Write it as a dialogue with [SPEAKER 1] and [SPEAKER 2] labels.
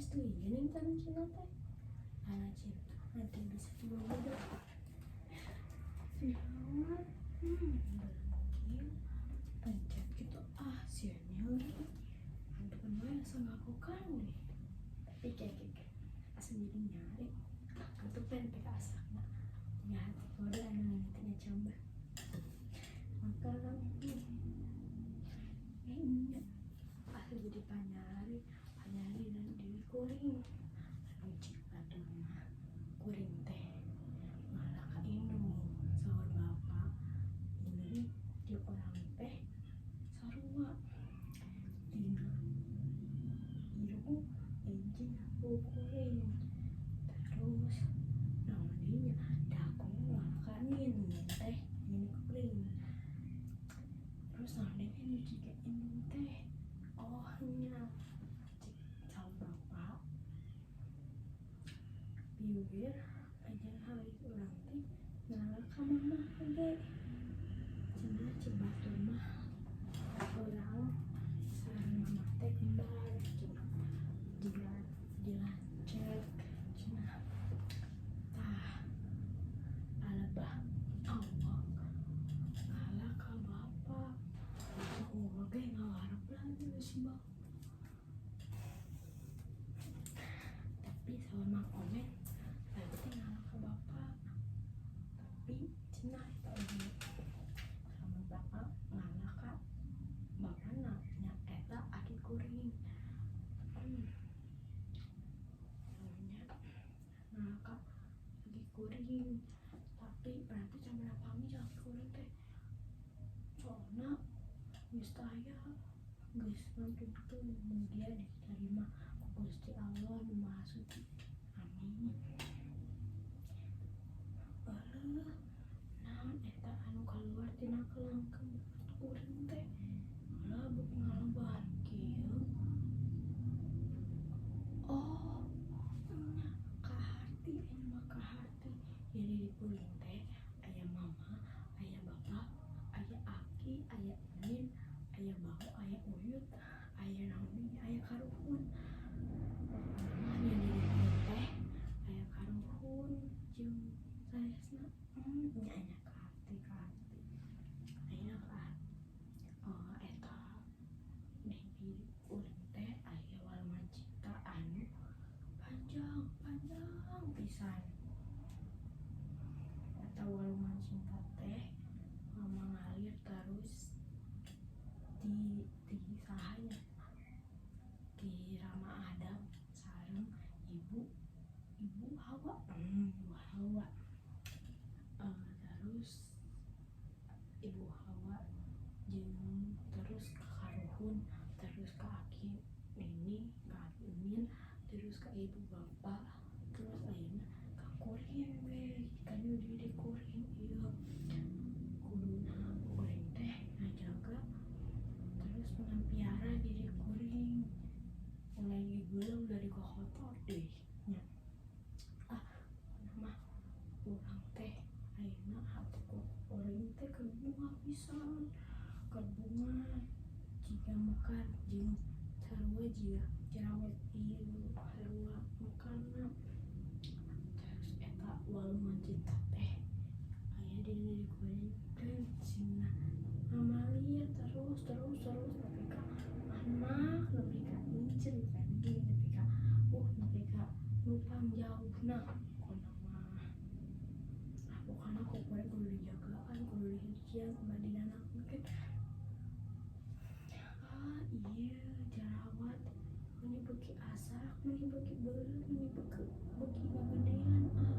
[SPEAKER 1] asli gini tanah Cina teh tanah Cina nanti bisa dibawa siapa belum pencet gitu sianya lagi aduh kenapa asal ngaku kan nih tapi kayak sendirinya itu pengen peka asaknya ya kalau ada nantinya coba maka ini asli jadi panyari dan diri kuring anu cipta mah kuring teh malah ka indung sahur bapak ini di orang teh sarua tina irung enjing aku kuring terus namanya daku ngalakanin teh ini kuring terus namanya nyuci ke indung teh nya cek bapak biar aja hari orang teh ngalaka mama gede cina cebat rumah orang sarang mama teh kembar cina dilancet cina tah alabah Allah ngalaka bapak oge ngawarap lagi si bapak tapi sama komen berarti ngalaka bapak tapi cina itu sama bapak ngalaka bapak nya eta aki kuring namanya ngalaka aki kuring tapi berarti sama kami aki kuring teh soalnya mistaya geus nuntutkeun mugia diterima ku Gusti Allah nu Maha Suci amin naon eta anu kaluar tina kelangkeun kuring teh lah beuki ngalabar kieu nya kaharti aya mah kaharti jadi di kuring teh aya mama aya bapak aya aki aya inin aya bau aya uyut aya naon aya karuhun nya di kuring teh aya karuhun jeung sanesna nya aya kaharti aya eta di kuring teh aya walman cipta anu panjang pisan eta walman cipta teh mengalir terus di sahanya di Rama Adam sareng ibu Hawa terus ibu Hawa jeung terus ke karuhun terus ke aki ini ke aki Umin terus ke ibu bapak terus ayeuna ka kuring we kanu di kuring ieu kuduna kuring teh ngajaga terus mengampiara diri kuring mulai digeuleum dari kokotor deh nya mah urang teh ayeuna hati kuring teh keur bunga pisan keur bunga jiga mekar jeung sarua jiga jerawat ieu sarua mekarna terus eta walman cinta teh aya di diri kuring kan cenah ngamalir terus nepi ka anak nepi ka inceun kan nepi ka nupang jauhna pokona mah pokona ku kuring kudu dijagaan kudu dihiji kumaha mungkin ieu jerawat meni beuki asak meni beuki beureum meni beuki ngagedean